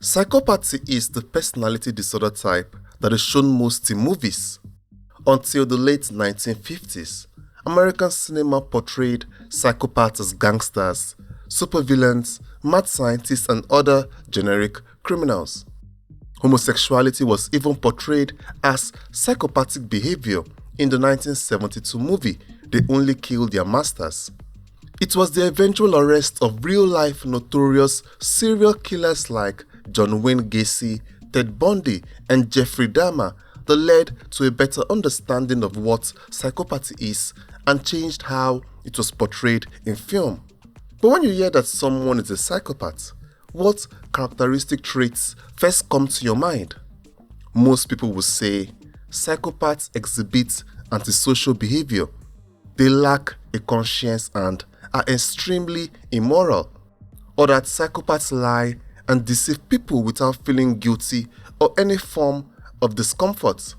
Psychopathy is the personality disorder type that is shown most in movies. Until the late 1950s, American cinema portrayed psychopaths as gangsters, supervillains, mad scientists, and other generic criminals. Homosexuality was even portrayed as psychopathic behavior in the 1972 movie They Only Kill Their Masters. It was the eventual arrest of real-life notorious serial killers like John Wayne Gacy, Ted Bundy, and Jeffrey Dahmer that led to a better understanding of what psychopathy is and changed how it was portrayed in film. But when you hear that someone is a psychopath, what characteristic traits first come to your mind? Most people will say psychopaths exhibit antisocial behavior. They lack a conscience and are extremely immoral, or that psychopaths lie and deceive people without feeling guilty or any form of discomfort.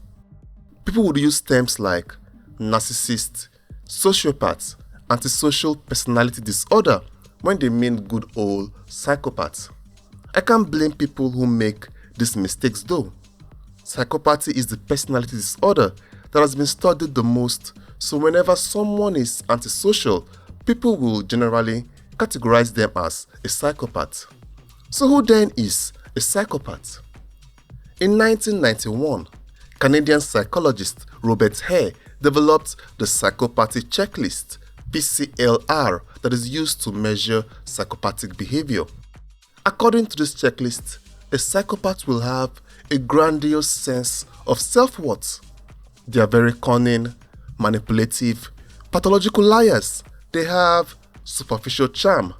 People would use terms like narcissist, sociopath, antisocial personality disorder when they mean good old psychopaths. I can't blame people who make these mistakes though. Psychopathy is the personality disorder that has been studied the most, so whenever someone is antisocial, people will generally categorize them as a psychopath. So who then is a psychopath? In 1991, Canadian psychologist Robert Hare developed the Psychopathy checklist, PCLR, that is used to measure psychopathic behavior. According to this checklist, a psychopath will have a grandiose sense of self-worth. They are very cunning, manipulative, pathological liars. They have superficial charm,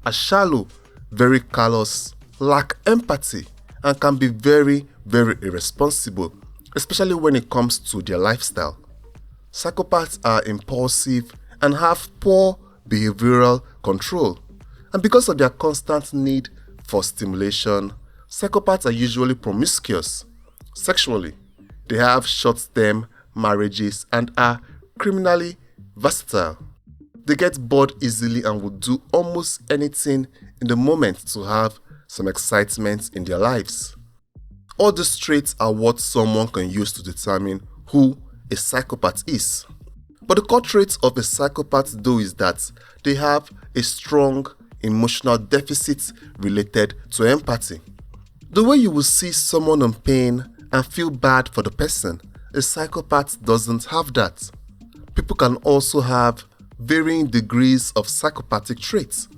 are shallow, very callous, lack empathy, and can be very, very irresponsible, especially when it comes to their lifestyle. Psychopaths are impulsive and have poor behavioral control, and because of their constant need for stimulation, psychopaths are usually promiscuous sexually. They have short-term marriages and are criminally versatile. They get bored easily and will do almost anything in the moment to have some excitement in their lives. All these traits are what someone can use to determine who a psychopath is. But the core trait of a psychopath though is that they have a strong emotional deficit related to empathy. The way you will see someone in pain and feel bad for the person, a psychopath doesn't have that. People can also have varying degrees of psychopathic traits.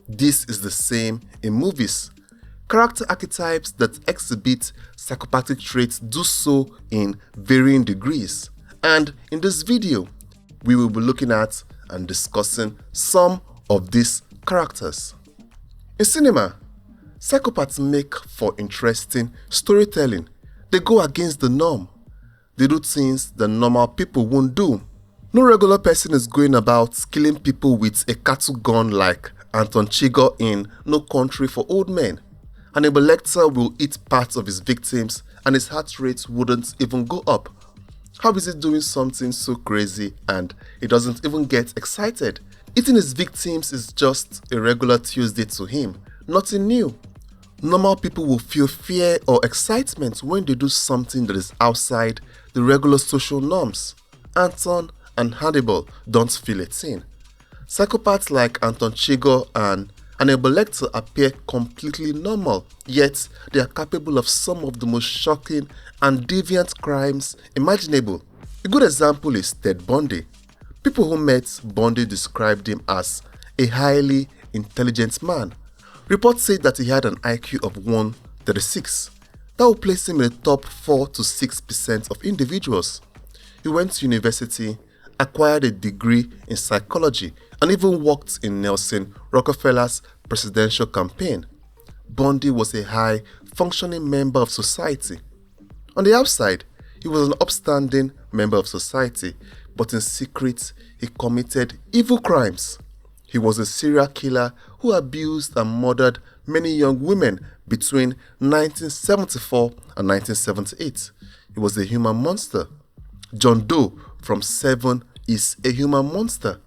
This is the same in movies. Character archetypes that exhibit psychopathic traits do so in varying degrees. And in this video, we will be looking at and discussing some of these characters. In cinema, psychopaths make for interesting storytelling. They go against the norm. They do things that normal people won't do. No regular person is going about killing people with a cattle gun like Anton Chigurh in No Country for Old Men. Hannibal Lecter will eat parts of his victims and his heart rate wouldn't even go up. How is he doing something so crazy and he doesn't even get excited? Eating his victims is just a regular Tuesday to him, nothing new. Normal people will feel fear or excitement when they do something that is outside the regular social norms. Anton and Hannibal don't feel a thing. Psychopaths like Anton Chigurh and Hannibal Lecter appear completely normal, yet they are capable of some of the most shocking and deviant crimes imaginable. A good example is Ted Bundy. People who met Bundy described him as a highly intelligent man. Reports say that he had an IQ of 136. That will place him in the top 4 to 6% of individuals. He went to university, acquired a degree in psychology, and even worked in Nelson Rockefeller's presidential campaign. Bundy was a high-functioning member of society. On the outside, he was an upstanding member of society, but in secret, he committed evil crimes. He was a serial killer who abused and murdered many young women between 1974 and 1978. He was a human monster. John Doe from Seven is a human monster.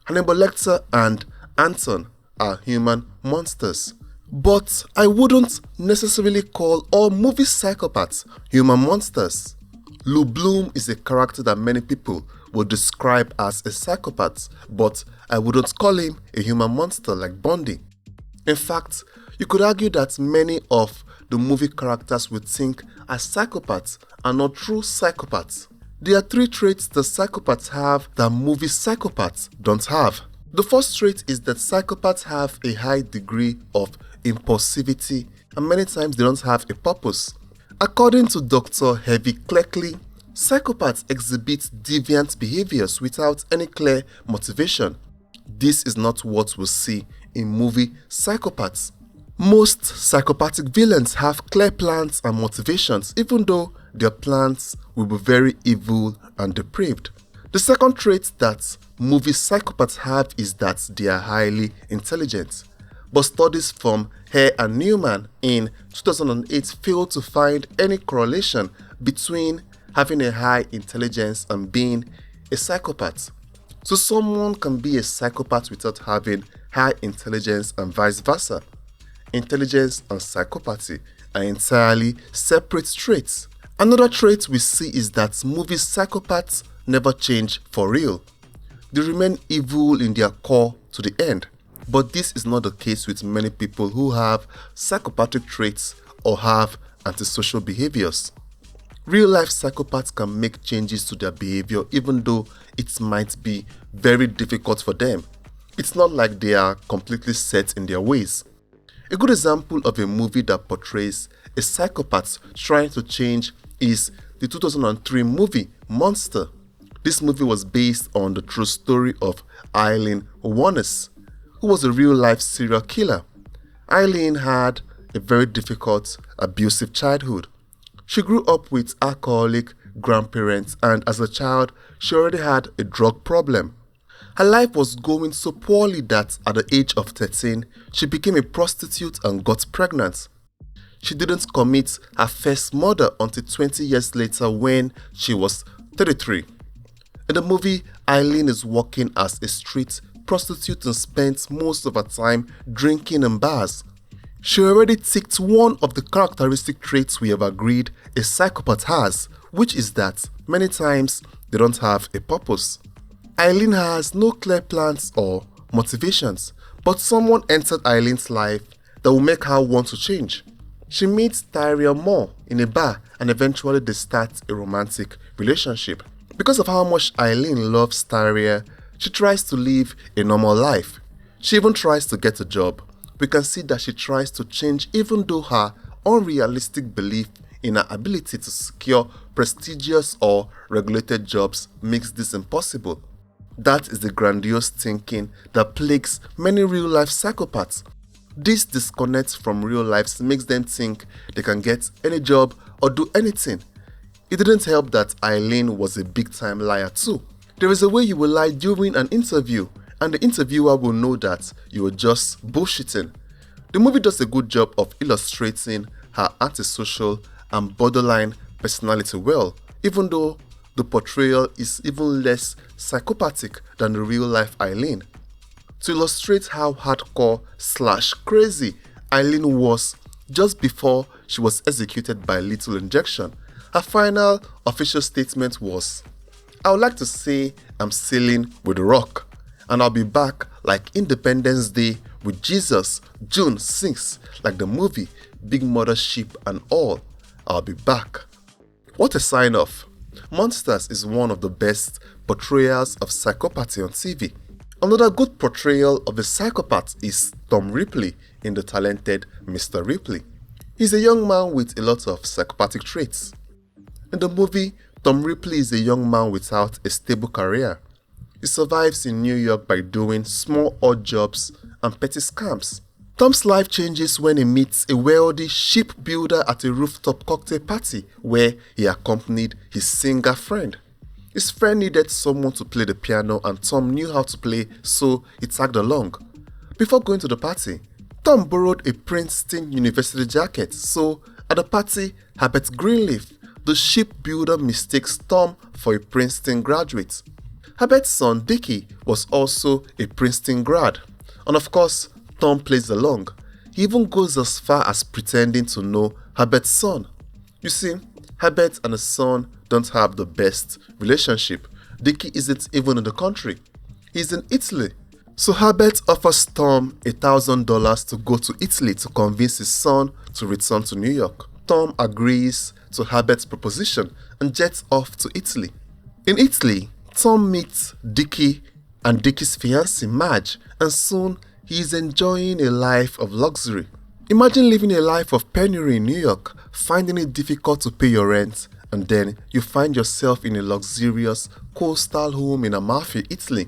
Hannibal Lecter and Anton are human monsters. But I wouldn't necessarily call all movie psychopaths human monsters. Lou Bloom is a character that many people would describe as a psychopath, but I wouldn't call him a human monster like Bundy. In fact, you could argue that many of the movie characters we think as psychopaths are not true psychopaths. There are 3 traits that psychopaths have that movie psychopaths don't have. The first trait is that psychopaths have a high degree of impulsivity and many times they don't have a purpose. According to Dr. Cleckley, psychopaths exhibit deviant behaviors without any clear motivation. This is not what we see in movie psychopaths. Most psychopathic villains have clear plans and motivations, even though their plans will be very evil and depraved. The second trait that movie psychopaths have is that they are highly intelligent. But studies from Hare and Neumann in 2008 failed to find any correlation between having a high intelligence and being a psychopath. So someone can be a psychopath without having high intelligence and vice versa. Intelligence and psychopathy are entirely separate traits. Another trait we see is that movie psychopaths never change for real. They remain evil in their core to the end. But this is not the case with many people who have psychopathic traits or have antisocial behaviors. Real-life psychopaths can make changes to their behavior even though it might be very difficult for them. It's not like they are completely set in their ways. A good example of a movie that portrays a psychopath trying to change is the 2003 movie Monster. This movie was based on the true story of Eileen Warnes, who was a real-life serial killer. Eileen had a very difficult, abusive childhood. She grew up with alcoholic grandparents and as a child, she already had a drug problem. Her life was going so poorly that at the age of 13, she became a prostitute and got pregnant. She didn't commit her first murder until 20 years later when she was 33. In the movie, Eileen is working as a street prostitute and spends most of her time drinking in bars. She already ticked one of the characteristic traits we have agreed a psychopath has, which is that many times they don't have a purpose. Eileen has no clear plans or motivations, but someone entered Eileen's life that will make her want to change. She meets Tyria Moore in a bar and eventually they start a romantic relationship. Because of how much Eileen loves Tyria, she tries to live a normal life. She even tries to get a job. We can see that she tries to change even though her unrealistic belief in her ability to secure prestigious or regulated jobs makes this impossible. That is the grandiose thinking that plagues many real-life psychopaths. This disconnect from real life makes them think they can get any job or do anything. It didn't help that Eileen was a big-time liar too. There is a way you will lie during an interview and the interviewer will know that you were just bullshitting. The movie does a good job of illustrating her antisocial and borderline personality well, even though the portrayal is even less psychopathic than the real-life Eileen. To illustrate how hardcore/crazy Eileen was just before she was executed by lethal injection, her final official statement was, "I would like to say I'm sailing with the rock, and I'll be back like Independence Day with Jesus, June 6th, like the movie, big mothership and all. I'll be back." What a sign-off. Monsters is one of the best portrayals of psychopathy on TV. Another good portrayal of a psychopath is Tom Ripley in The Talented Mr. Ripley. He's a young man with a lot of psychopathic traits. In the movie, Tom Ripley is a young man without a stable career. He survives in New York by doing small odd jobs and petty scams. Tom's life changes when he meets a wealthy shipbuilder at a rooftop cocktail party where he accompanied his singer friend. His friend needed someone to play the piano and Tom knew how to play, so he tagged along. Before going to the party, Tom borrowed a Princeton University jacket, so at the party, Herbert Greenleaf, the shipbuilder, mistakes Tom for a Princeton graduate. Herbert's son Dickie was also a Princeton grad, and of course, Tom plays along. He even goes as far as pretending to know Herbert's son. You see, Herbert and his son don't have the best relationship. Dickie isn't even in the country. He's in Italy. So Herbert offers Tom $1,000 to go to Italy to convince his son to return to New York. Tom agrees to Herbert's proposition and jets off to Italy. In Italy, Tom meets Dickie and Dickie's fiancée Madge, and soon he is enjoying a life of luxury. Imagine living a life of penury in New York, finding it difficult to pay your rent, and then you find yourself in a luxurious coastal home in Mafia, Italy.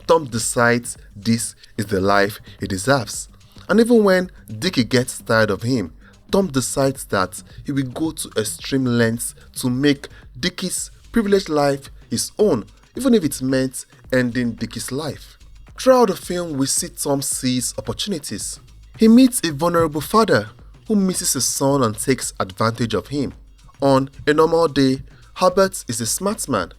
Tom decides this is the life he deserves. And even when Dickie gets tired of him, Tom decides that he will go to extreme lengths to make Dickie's privileged life his own, even if it meant ending Dickie's life. Throughout the film, we see Tom seize opportunities. He meets a vulnerable father who misses his son and takes advantage of him. On a normal day, Herbert is a smart man.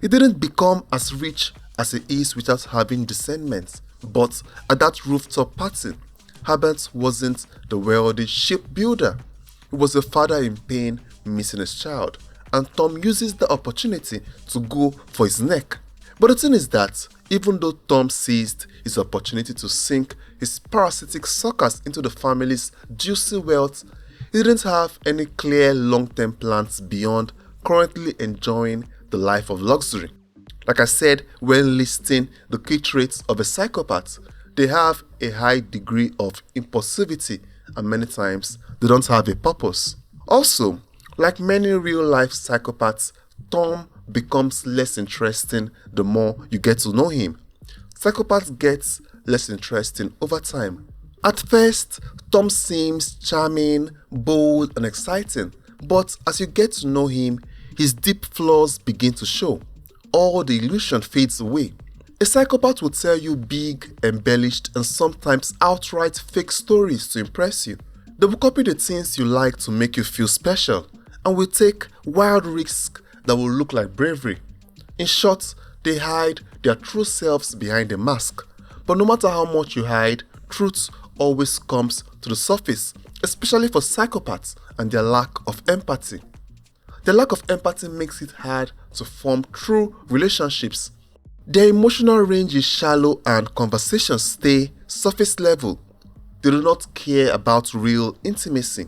He didn't become as rich as he is without having discernment, but at that rooftop party, Herbert wasn't the wealthy shipbuilder. He was a father in pain missing his child, and Tom uses the opportunity to go for his neck. But the thing is that even though Tom seized his opportunity to sink his parasitic suckers into the family's juicy wealth, he didn't have any clear long-term plans beyond currently enjoying the life of luxury. Like I said, when listing the key traits of a psychopath, they have a high degree of impulsivity and many times they don't have a purpose. Also, like many real-life psychopaths, Tom becomes less interesting the more you get to know him. Psychopaths get less interesting over time. At first, Tom seems charming, bold, and exciting, but as you get to know him, his deep flaws begin to show. All the illusion fades away. A psychopath will tell you big, embellished, and sometimes outright fake stories to impress you. They will copy the things you like to make you feel special, and will take wild risks that will look like bravery. In short, they hide their true selves behind a mask. But no matter how much you hide, truth always comes to the surface, especially for psychopaths and their lack of empathy. Their lack of empathy makes it hard to form true relationships. Their emotional range is shallow and conversations stay surface level. They do not care about real intimacy.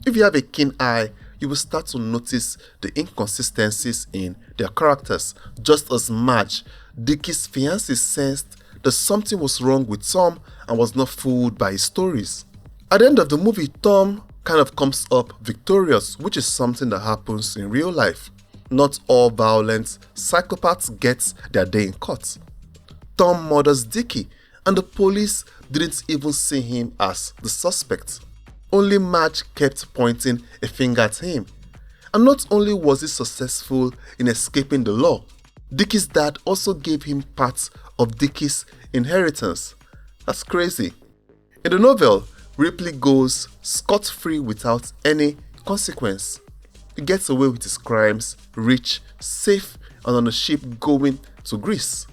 If you have a keen eye, you will start to notice the inconsistencies in their characters, just as Madge, Dickie's fiancée, sensed that something was wrong with Tom and was not fooled by his stories. At the end of the movie, Tom kind of comes up victorious, which is something that happens in real life. Not all violent psychopaths get their day in court. Tom murders Dickie, and the police didn't even see him as the suspect. Only Madge kept pointing a finger at him. And not only was he successful in escaping the law, Dickie's dad also gave him parts of Dickie's inheritance. That's crazy. In the novel, Ripley goes scot-free without any consequence. He gets away with his crimes, rich, safe, and on a ship going to Greece.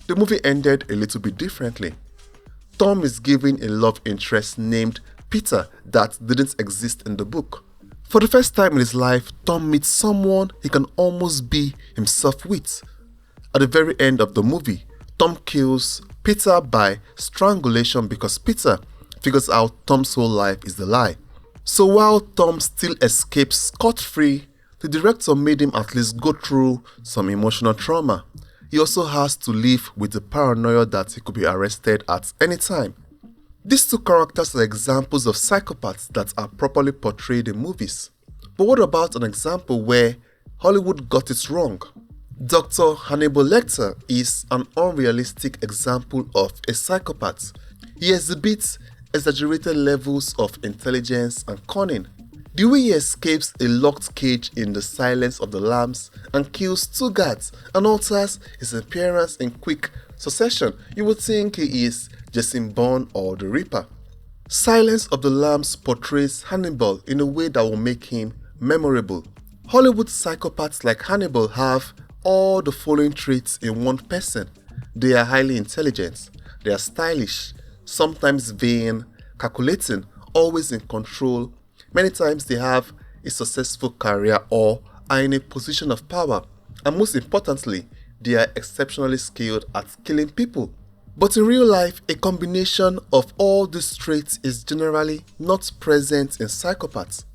The movie ended a little bit differently. Tom is given a love interest named Peter that didn't exist in the book. For the first time in his life, Tom meets someone he can almost be himself with. At the very end of the movie, Tom kills Peter by strangulation because Peter figures out Tom's whole life is the lie. So while Tom still escapes scot-free, the director made him at least go through some emotional trauma. He also has to live with the paranoia that he could be arrested at any time. These two characters are examples of psychopaths that are properly portrayed in movies. But what about an example where Hollywood got it wrong? Dr. Hannibal Lecter is an unrealistic example of a psychopath. He exhibits exaggerated levels of intelligence and cunning. The way he escapes a locked cage in The Silence of the Lambs and kills two guards and alters his appearance in quick succession, you would think he is Jason Bourne or the Reaper. Silence of the Lambs portrays Hannibal in a way that will make him memorable. Hollywood psychopaths like Hannibal have all the following traits in one person. They are highly intelligent, they are stylish, sometimes vain, calculating, always in control. Many times they have a successful career or are in a position of power. And most importantly, they are exceptionally skilled at killing people. But in real life, a combination of all these traits is generally not present in psychopaths.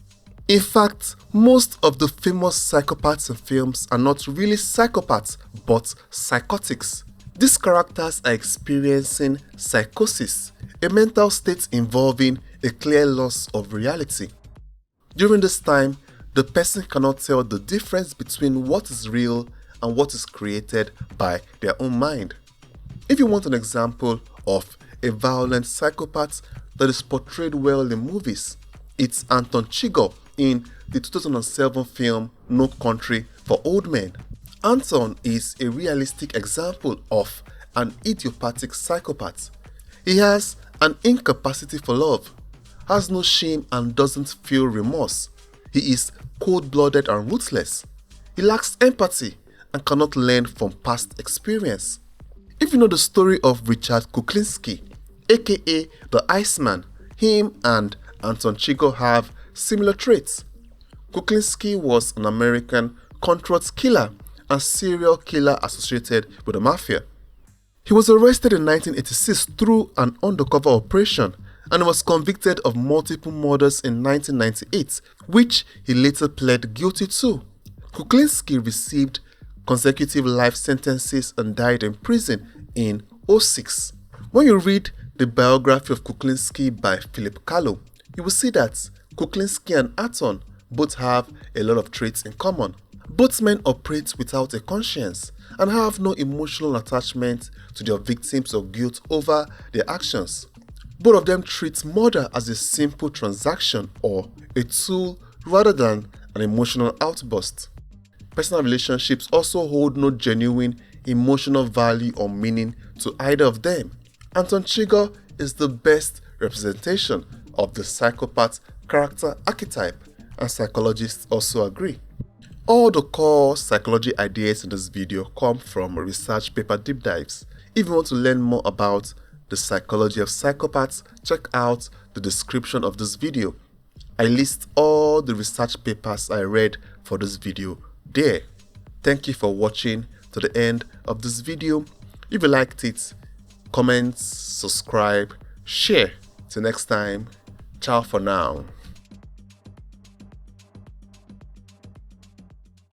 In fact, most of the famous psychopaths in films are not really psychopaths, but psychotics. These characters are experiencing psychosis, a mental state involving a clear loss of reality. During this time, the person cannot tell the difference between what is real and what is created by their own mind. If you want an example of a violent psychopath that is portrayed well in movies, it's Anton Chigurh in the 2007 film No Country for Old Men. Anton is a realistic example of an idiopathic psychopath. He has an incapacity for love, has no shame and doesn't feel remorse. He is cold-blooded and ruthless. He lacks empathy and cannot learn from past experience. If you know the story of Richard Kuklinski, aka the Iceman, him and Anton Chigurh have similar traits. Kuklinski was an American cutthroat killer and serial killer associated with the Mafia. He was arrested in 1986 through an undercover operation and was convicted of multiple murders in 1998, which he later pled guilty to. Kuklinski received consecutive life sentences and died in prison in 2006. When you read the biography of Kuklinski by Philip Carlo, you will see that Kuklinski and Anton both have a lot of traits in common. Both men operate without a conscience and have no emotional attachment to their victims or guilt over their actions. Both of them treat murder as a simple transaction or a tool rather than an emotional outburst. Personal relationships also hold no genuine emotional value or meaning to either of them. Anton Chigurh is the best representation of the psychopath character archetype, and psychologists also agree. All the core psychology ideas in this video come from research paper deep dives. If you want to learn more about the psychology of psychopaths, check out the description of this video. I list all the research papers I read for this video there. Thank you for watching to the end of this video. If you liked it, comment, subscribe, share. Till next time, ciao for now.